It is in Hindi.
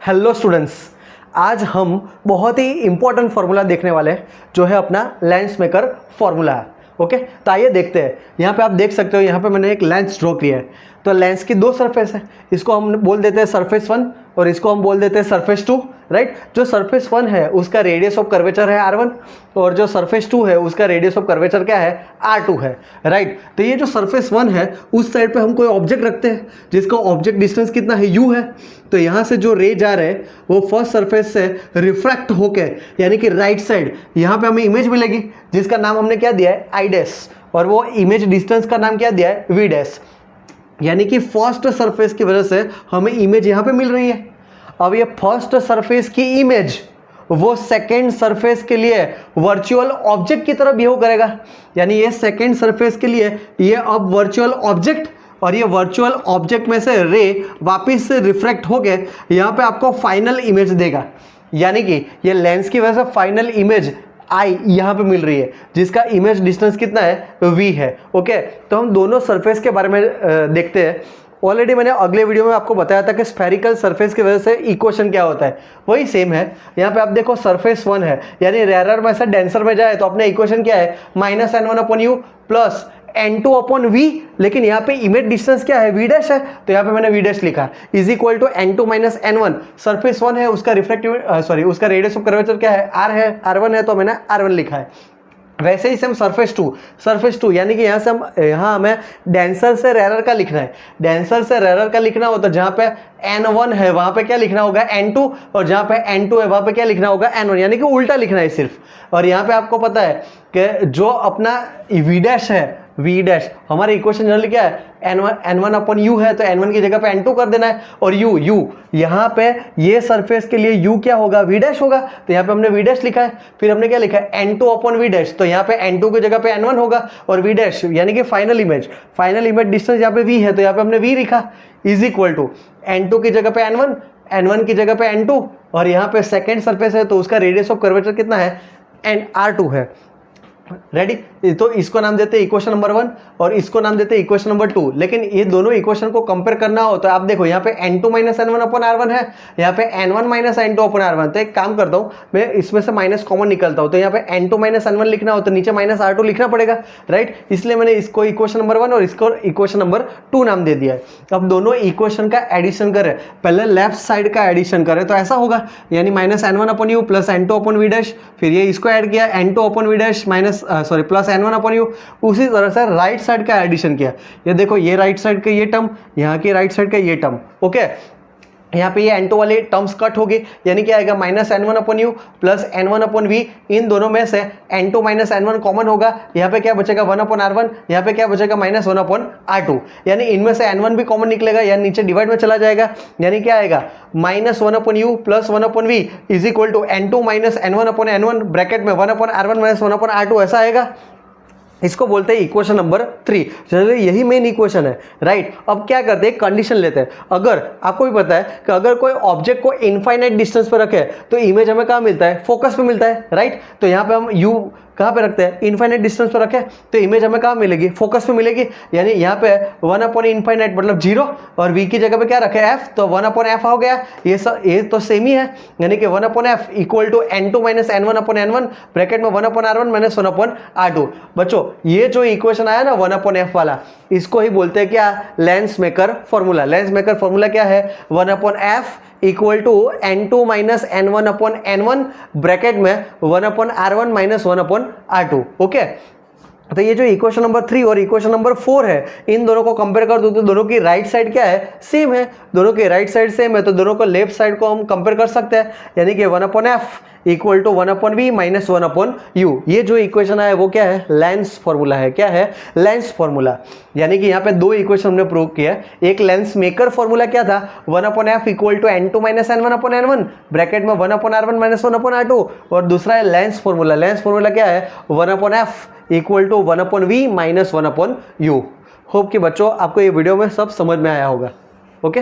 हेलो स्टूडेंट्स, आज हम बहुत ही इंपॉर्टेंट फार्मूला देखने वाले हैं जो है अपना लेंस मेकर फार्मूला है। ओके, तो आइए देखते हैं। यहाँ पे आप देख सकते हो, यहाँ पे मैंने एक लेंस ड्रॉ किया है। तो लेंस की दो सरफेस है, इसको हम बोल देते हैं सरफेस 1 और इसको हम बोल देते हैं सरफेस 2, राइट। जो सरफेस 1 है उसका रेडियस ऑफ कर्वेचर है R1 और जो सरफेस 2 है उसका रेडियस ऑफ कर्वेचर क्या है, R2 है, राइट। तो ये जो सरफेस 1 है उस साइड पे हम कोई ऑब्जेक्ट रखते हैं जिसका ऑब्जेक्ट डिस्टेंस कितना है, U है। तो यहाँ से जो रे जा रहे हैं वो फर्स्ट सरफेस से रिफ्रैक्ट होके यानी कि राइट साइड यहाँ पे हमें इमेज मिलेगी जिसका नाम हमने क्या दिया है, I डैश, और वो इमेज डिस्टेंस का नाम क्या दिया है, V डैश। यानी कि फर्स्ट सरफेस की वजह से हमें इमेज यहाँ पे मिल रही है। अब ये फर्स्ट सरफेस की इमेज वो सेकेंड सरफेस के लिए वर्चुअल ऑब्जेक्ट की तरह बिहेव करेगा। यानी ये सेकेंड सरफेस के लिए ये अब वर्चुअल ऑब्जेक्ट, और ये वर्चुअल ऑब्जेक्ट में से रे वापस से रिफ्रैक्ट होके यहाँ पे आपको फाइनल इमेज देगा। यानी कि ये लेंस की वजह से फाइनल इमेज आई यहाँ पे मिल रही है जिसका इमेज डिस्टेंस कितना है, V है। ओके, तो हम दोनों सरफेस के बारे में देखते हैं। ऑलरेडी मैंने अगले वीडियो में आपको बताया था कि स्फेरिकल सरफेस की वजह से इक्वेशन क्या होता है, वही सेम है। यहाँ पे आप देखो सरफेस 1 है, यानी रेरर में से डेंसर में जाए तो अपने इक्वेशन क्या है, -n1/u प्लस n2/v, लेकिन यहाँ पे इमेज डिस्टेंस क्या है, V डैश है, तो यहाँ पे मैंने V डैश लिखा is equal to n2 - n1। Surface 1 है, उसका उसका रेडियस ऑफ कर्वेचर क्या है, R है, R1 है, तो मैंने R1 लिखा है। वैसे ही सेम सरफेस 2 यानी कि यहाँ हमें डेंसर से रेरर का लिखना है। डेंसर से रेरर का लिखना हो तो जहाँ पे n1 है वहाँ पे क्या लिखना होगा, n2, और जहाँ पे n2 है वहाँ पे क्या लिखना होगा, n1, यानी कि उल्टा लिखना है सिर्फ। और यहाँ पे आपको पता है कि जो अपना V डैश है, V डैश हमारे इक्वेशन जनरली क्या है, n1/u है, तो n1 की जगह पे n2 कर देना है। और u यहाँ पे ये सरफेस के लिए u क्या होगा, V डैश होगा, तो यहाँ पे हमने V डैश लिखा है। फिर हमने क्या लिखा है, n2/v डैश, तो यहाँ पे n2 की जगह पे n1 होगा, और V डैश यानी कि फाइनल इमेज डिस्टेंस यहाँ पे V है, तो यहाँ पे हमने V लिखा इज इक्वल टू n2 की जगह पे n1, n1 की जगह पे n2, और यहाँ पे सेकेंड सरफेस है तो उसका रेडियस ऑफ कर्वेचर कितना है, R2 है। रेडी, तो इसको नाम देते हैं इक्वेशन नंबर 1 और इसको नाम देते हैं इक्वेशन नंबर 2। लेकिन ये दोनों इक्वेशन को कंपेयर करना हो तो आप देखो यहाँ पे n2 - n1/r1 है, यहाँ पे n1 - n2/r1। तो एक काम करता हूँ, मैं इसमें से माइनस कॉमन निकलता हूँ, तो यहाँ पे n2 - n1 लिखना हो तो नीचे -r2 लिखना पड़ेगा, राइट। इसलिए मैंने इसको इक्वेशन नंबर 1 और इसको इक्वेशन नंबर 2 नाम दे दिया है। अब दोनों इक्वेशन का एडिशन करें, पहले लेफ्ट साइड का एडिशन करें तो ऐसा होगा, यानी -n1/u प्लस n2/v डैश, फिर ये इसको ऐड किया n2/v डैश प्लस n1/u। उसी तरह से राइट साइड का एडिशन किया, ये देखो ये राइट साइड का ये टर्म, यहाँ की राइट साइड का ये टर्म। ओके, यहाँ पे ये n2 वाले टर्म्स कट हो गए, यानी क्या आएगा, -n1/u प्लस n1/v। इन दोनों में से n2 - n1 कॉमन होगा, यहाँ पे क्या बचेगा, 1/r1, यहाँ पे क्या बचेगा, -1/r2। यानी इनमें से n1 भी कॉमन निकलेगा, यानी नीचे डिवाइड में चला जाएगा, यानी क्या आएगा, -1/u plus 1/v is equal to n2 - n1/n1 bracket में 1/r1 - 1/r2, ऐसा आएगा। इसको बोलते हैं इक्वेशन नंबर 3। जनरली यही मेन इक्वेशन है, राइट। अब क्या करते हैं, कंडीशन लेते हैं। अगर आपको भी पता है कि अगर कोई ऑब्जेक्ट को इनफाइनाइट डिस्टेंस पर रखे तो इमेज हमें कहाँ मिलता है, फोकस पे मिलता है, राइट। तो यहाँ पे हम u कहाँ पे रखते हैं, इनफाइनाइट डिस्टेंस पर रखे तो इमेज हमें कहाँ मिलेगी, फोकस पे मिलेगी। यानी यहाँ पे 1/∞ मतलब 0, और v की जगह पे क्या रखे, f, तो 1/f हो गया। ये तो सेम ही है, यानी कि 1/f equal to n2 - n1/n1 bracket में 1/r1 - 1/r2। बच्चों ये जो इक्वेशन आया ना 1/f वाला, इसको ही बोलते हैं क्या, lens maker formula. Lens maker formula क्या है, 1/f equal to n2 - n1/n1 bracket में 1/r1 - 1/r2। ओके, तो ये जो इक्वेशन नंबर 3 और इक्वेशन नंबर 4 है, इन दोनों को कंपेयर कर दो तो दोनों की राइट साइड क्या है, सेम है। दोनों की राइट साइड सेम है तो दोनों को लेफ्ट साइड को हम कंपेयर कर सकते हैं, यानी कि 1/f equal to 1/v minus 1/u। ये जो इक्वेशन है वो क्या है, लेंस फॉर्मूला है। क्या है, लेंस फॉर्मूला। यानी कि यहाँ पे दो इक्वेशन हमने प्रूव किया। एक लेंस मेकर फॉर्मूला क्या था, 1/f equal to n2 - n1/n1 bracket में 1/r1 - 1/r2, और दूसरा है लेंस फॉर्मूला। लेंस फॉर्मूला क्या है, 1/f equal to 1/v minus 1/u। Hope कि बच्चों आपको ये वीडियो में सब समझ में आया होगा। ओके।